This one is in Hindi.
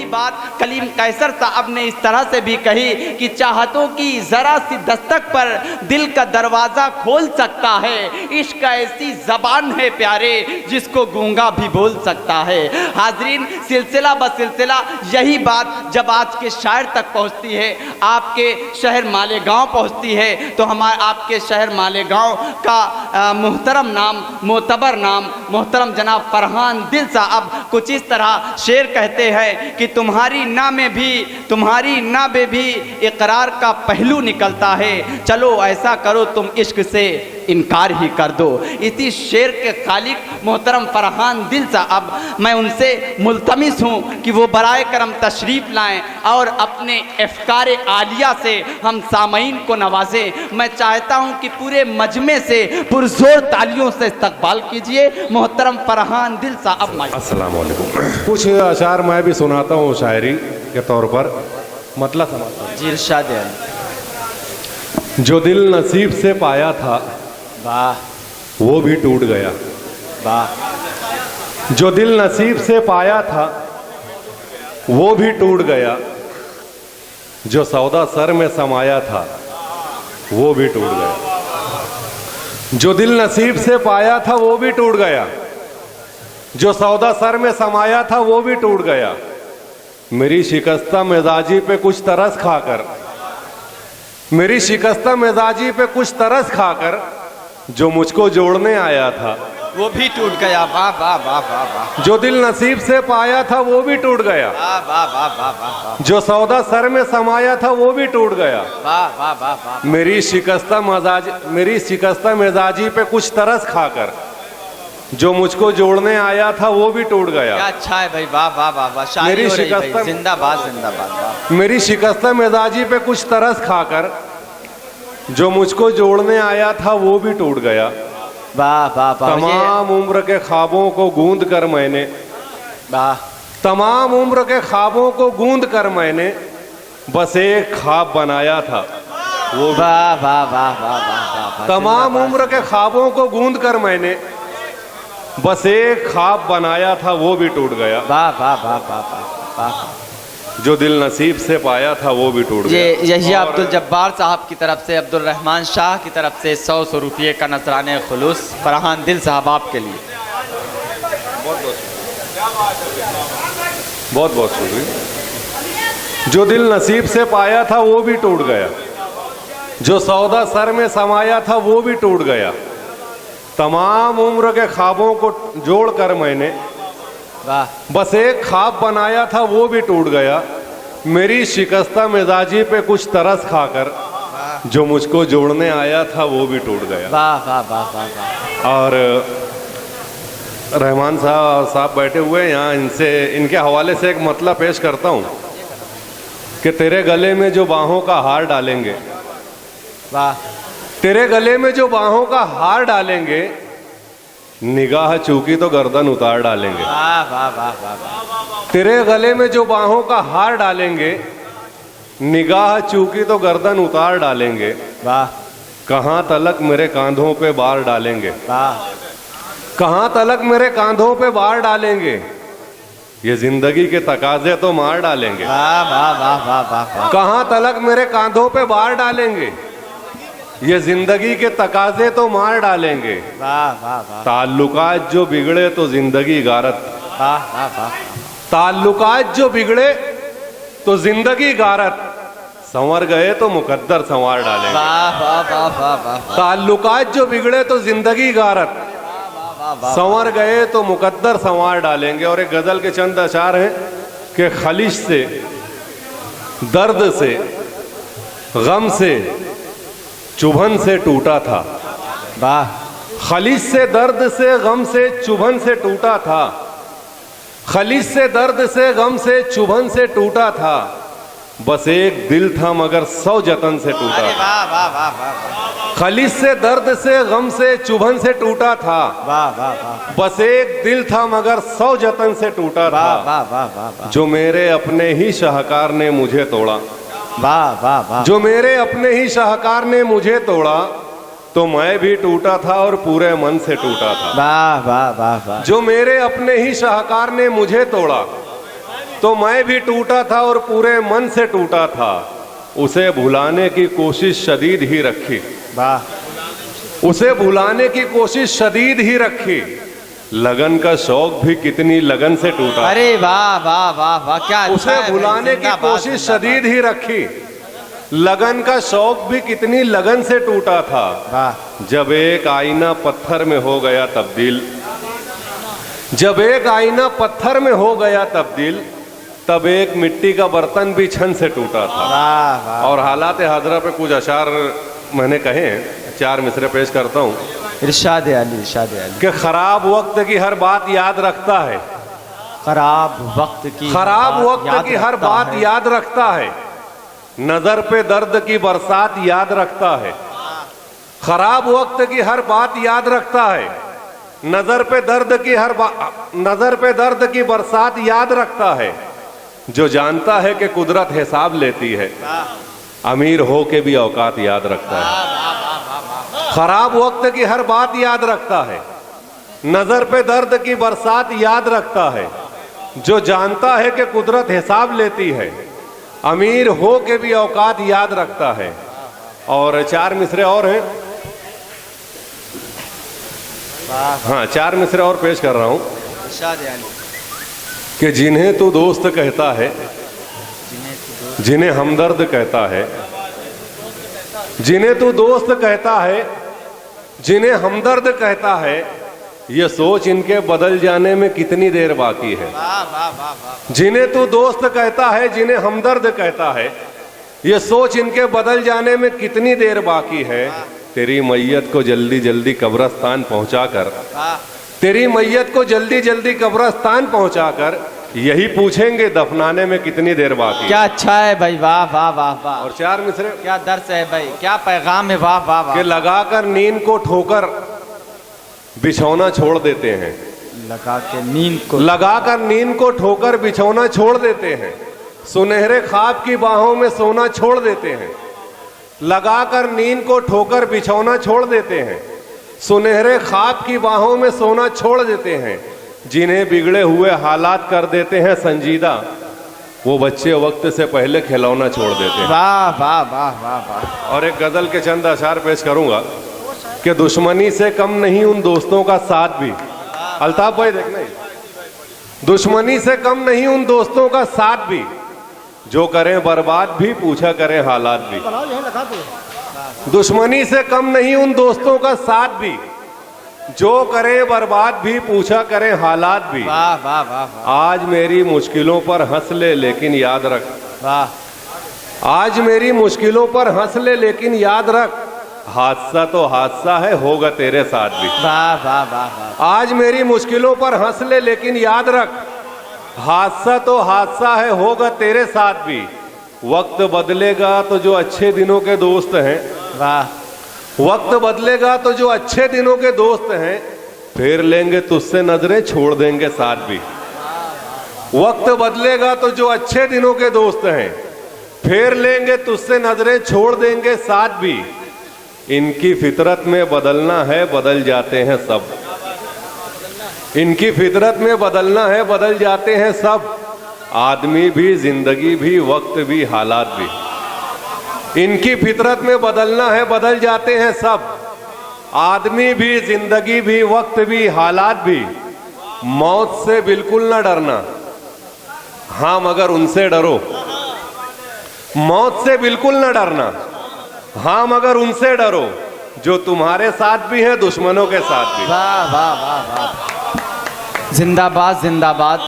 बात कलीम कैसर साहब ने इस तरह से भी कही कि चाहतों की जरा सी दस्तक पर दिल का दरवाजा खोल सकता है। इश्क ऐसी जबान है प्यारे जिसको गूंगा भी बोल सकता है। हाजरीन, सिलसिला ब सिलसिला यही बात जब आज के शायर तक पहुंचती है, आपके शहर मालेगांव पहुंचती है, तो हमारे आपके शहर मालेगांव का मुहतरम नाम, मोतबर नाम मोहतरम जनाब फरहान दिल साहब कुछ इस तरह शेर कहते हैं कि तुम्हारी ना में भी इकरार का पहलू निकलता है, चलो ऐसा करो तुम इश्क से इनकार ही कर दो। इसी शेर के खालिक मोहतरम फरहान दिल साहब, मैं उनसे मुल्तमिस हूँ कि वो बराए करम तशरीफ़ लाएं और अपने अफ़कार आलिया से हम सामईन को नवाजें। मैं चाहता हूँ कि पूरे मजमे से पुरजोर तालियों से इस्तकबाल कीजिए मोहतरम फरहान दिल साहब। अस्सलाम वालेकुम। कुछ अशार मैं भी सुनाता हूँ शायरी के तौर पर, मतलब समझता जी इरशाद है। जो दिल नसीब से पाया था वाह वो भी टूट गया, वाह। जो दिल नसीब से पाया था वो भी टूट गया, जो सौदा सर में समाया था वो भी टूट गया। जो दिल नसीब से पाया था वो भी टूट गया, जो सौदा सर में समाया था वो भी टूट गया। मेरी शिकस्ता मिजाजी पे कुछ तरस खाकर, मेरी शिकस्ता मिजाजी पे कुछ तरस खाकर जो मुझको जोड़ने आया था वो भी टूट गया। वाह वाह वाह वाह वाह। जो दिल नसीब से पाया था वो भी टूट गया, वाह वाह वाह वाह वाह। जो सौदा सर में समाया था वो भी टूट गया। वाह वाह वाह वाह। मेरी शिकस्ता मिजाजी पे कुछ तरस खाकर जो मुझको जोड़ने आया था वो भी टूट गया। क्या अच्छा है भाई, वाह वाह वाह वाह। शायरी हो रही भाई, जिंदाबाद जिंदाबाद। वाह। मेरी शिकस्ता मिजाजी पे कुछ तरस खाकर जो मुझको जोड़ने आया था वो भी टूट गया। वाह वाह वाह। तमाम उम्र के ख्वाबों को गूंद कर मैंने, वाह, तमाम उम्र के ख्वाबों को गूंद कर मैंने बस एक ख्वाब बनाया था वो। वाह वाह वाह वाह वाह। तमाम उम्र के ख्वाबों को गूंद कर मैंने बस एक ख्वाब बनाया था वो भी टूट गया। वाह वाह वाह वाह वाह। जो दिल नसीब से पाया था वो भी टूट गया। यही अब्दुल जब्बार साहब की तरफ से, अब्दुल रहमान शाह की तरफ से 100 रुपये का नजराने खुलूस फरहान दिल साहब आपके लिए। बहुत बहुत शुक्रिया। जो दिल नसीब से पाया था वो भी टूट गया, जो सौदा सर में समाया था वो भी टूट गया। तमाम उम्र के ख्वाबों को जोड़कर मैंने बस एक ख्वाब बनाया था वो भी टूट गया। मेरी शिकस्ता मिजाजी पे कुछ तरस खाकर जो मुझको जोड़ने आया था वो भी टूट गया। वाह वाह वाह वाह। और रहमान साहब बैठे हुए हैं यहाँ, इनके हवाले से एक मतलब पेश करता हूँ कि तेरे गले में जो बाहों का हार डालेंगे, वाह, तेरे गले में जो बाहों का हार डालेंगे, निगाह चूकी तो गर्दन उतार डालेंगे। वाह वाह वाह वाह। तेरे गले में जो बाहों का हार डालेंगे, निगाह चूकी तो गर्दन उतार डालेंगे। वाह। कहाँ तलक मेरे कांधों पे बार डालेंगे, वाह, कहाँ तलक मेरे कांधों पे बार डालेंगे, ये जिंदगी के तकाजे तो मार डालेंगे। वाह वाह वाह वाह वाह। कहाँ तलक मेरे कांधों पे बार डालेंगे, ये जिंदगी के तकाजे तो मार डालेंगे। वाह वाह वाह। ताल्लुकात जो बिगड़े तो जिंदगी गारत, वाह वाह वाह। ताल्लुकात जो बिगड़े तो जिंदगी गारत, संवर गए तो मुकद्दर संवार डालेंगे। वाह वाह वाह वाह वाह। ताल्लुकात जो बिगड़े तो जिंदगी गारत, संवर गए तो मुकद्दर संवार डालेंगे। और एक गजल के चंद अशार हैं कि खलिश से, दर्द से, गम से, चुभन से टूटा था। वाह। खलिश से, दर्द से, गम से, चुभन से टूटा था। खलिश से, दर्द से, गम से, चुभन से टूटा था। बस एक दिल था मगर 100 जतन से टूटा। वाह वाह वाह वाह। खलिश से, दर्द से, गम से, चुभन से टूटा था। वाह वाह वाह। बस एक दिल था मगर 100 जतन से टूटा था। वाह वाह वाह। जो मेरे अपने ही शाहकार ने मुझे तोड़ा। वाह वाह वाह। जो मेरे अपने ही शाहकार ने मुझे तोड़ा, तो मैं भी टूटा था और पूरे मन से टूटा था। वाह वाह वाह वाह। जो मेरे अपने ही शाहकार ने मुझे तोड़ा, तो मैं भी टूटा था और पूरे मन से टूटा था। उसे भुलाने की कोशिश शदीद ही रखी। वाह। उसे भुलाने की कोशिश शदीद ही रखी। लगन का शौक भी कितनी लगन से टूटा। अरे वाह वाह वाह वाह, क्या अच्छा उसे है भुलाने भाई, की जिंदाबाद, कोशिश जिंदाबाद। शदीद ही रखी। लगन का शौक भी कितनी लगन से टूटा था। वाह। जब एक आईना पत्थर में हो गया तब्दील, जब एक आईना पत्थर में हो गया तब्दील, तब एक मिट्टी का बर्तन भी छन से टूटा था। वाह वाह। और हालात हाजरा पे कुछ अशार मैंने कहे हैं, 4 मिसरे पेश करता हूँ इरशाद अली, इरशाद अली। कि खराब वक्त की हर बात याद रखता है। खराब वक्त की खराब वक्त की हर बात याद रखता है। नजर पे दर्द की बरसात याद रखता है। खराब वक्त की हर बात याद रखता है। नजर पे दर्द की बरसात याद रखता है। जो जानता है कि कुदरत हिसाब लेती है, अमीर हो के भी औकात याद रखता है। खराब वक्त की हर बात याद रखता है। नजर पे दर्द की बरसात याद रखता है। जो जानता है कि कुदरत हिसाब लेती है, अमीर हो के भी औकात याद रखता है। और 4 मिसरे और हैं। हाँ, 4 मिसरे और पेश कर रहा हूं इरशाद अली। कि जिन्हें तू दोस्त कहता है, जिन्हें हमदर्द कहता है, जिन्हें तू दोस्त कहता है, जिन्हें हमदर्द कहता है, ये सोच इनके बदल जाने में कितनी देर बाकी है। वाह वाह वाह वाह। जिन्हें तू दोस्त कहता है, जिन्हें हमदर्द कहता है, ये सोच इनके बदल जाने में कितनी देर बाकी है। तेरी मैयत को जल्दी जल्दी कब्रिस्तान पहुंचाकर, तेरी मैयत को जल्दी जल्दी कब्रिस्तान पहुंचाकर यही पूछेंगे दफनाने में कितनी देर बाकी। क्या अच्छा है भाई, वाह वाह वाह वाह। और 4 मिसरे क्या दर्स है भाई, क्या पैगाम है, वाह वाह वाह। कि लगाकर नींद को ठोकर बिछौना छोड़ देते हैं। लगा के नींद को, लगाकर नींद को ठोकर बिछौना छोड़ देते हैं। सुनहरे ख्वाब की बाहों में सोना छोड़ देते हैं। लगाकर नींद को ठोकर बिछौना छोड़ देते हैं। सुनहरे ख्वाब की बाहों में सोना छोड़ देते हैं। जिन्हें बिगड़े हुए हालात कर देते हैं संजीदा, वो बच्चे वक्त से पहले खिलौना छोड़ देते हैं। वाह वाह वाह वाह वाह। और एक गजल के चंद अशार पेश करूंगा कि दुश्मनी से कम नहीं उन दोस्तों का साथ भी। अल्ताफ भाई देखना, दुश्मनी से कम नहीं उन दोस्तों का साथ भी, जो करें बर्बाद भी पूछा करें हालात भी। दुश्मनी से कम नहीं उन दोस्तों का साथ भी, जो करें बर्बाद भी पूछा करें हालात भी। वाह वाह वाह वाह। आज मेरी मुश्किलों पर हंस ले लेकिन याद रख। वाह। आज मेरी मुश्किलों पर हंस ले लेकिन याद रख, हादसा तो हादसा है होगा तेरे साथ भी। वाह वाह वाह वाह। आज मेरी मुश्किलों पर हंस ले लेकिन याद रख, हादसा तो हादसा है होगा तेरे साथ भी। वक्त बदलेगा तो जो अच्छे दिनों के दोस्त हैं, वाह। वक्त बदलेगा तो जो अच्छे दिनों के दोस्त हैं, फेर लेंगे तुझसे नजरें छोड़ देंगे साथ भी। वक्त बदलेगा तो जो अच्छे दिनों के दोस्त हैं, फेर लेंगे तुझसे नजरें छोड़ देंगे साथ भी। इनकी फितरत में बदलना है बदल जाते हैं सब। इनकी फितरत में बदलना है बदल जाते हैं सब। आदमी भी, जिंदगी भी, वक्त भी, हालात भी। इनकी फितरत में बदलना है बदल जाते हैं सब। आदमी भी, जिंदगी भी, वक्त भी, हालात भी। मौत से बिल्कुल न डरना, हाँ मगर उनसे डरो। मौत से बिल्कुल न डरना, हाँ मगर उनसे डरो, जो तुम्हारे साथ भी है दुश्मनों के साथ भी। वाह वाह वाह वाह। जिंदाबाद जिंदाबाद।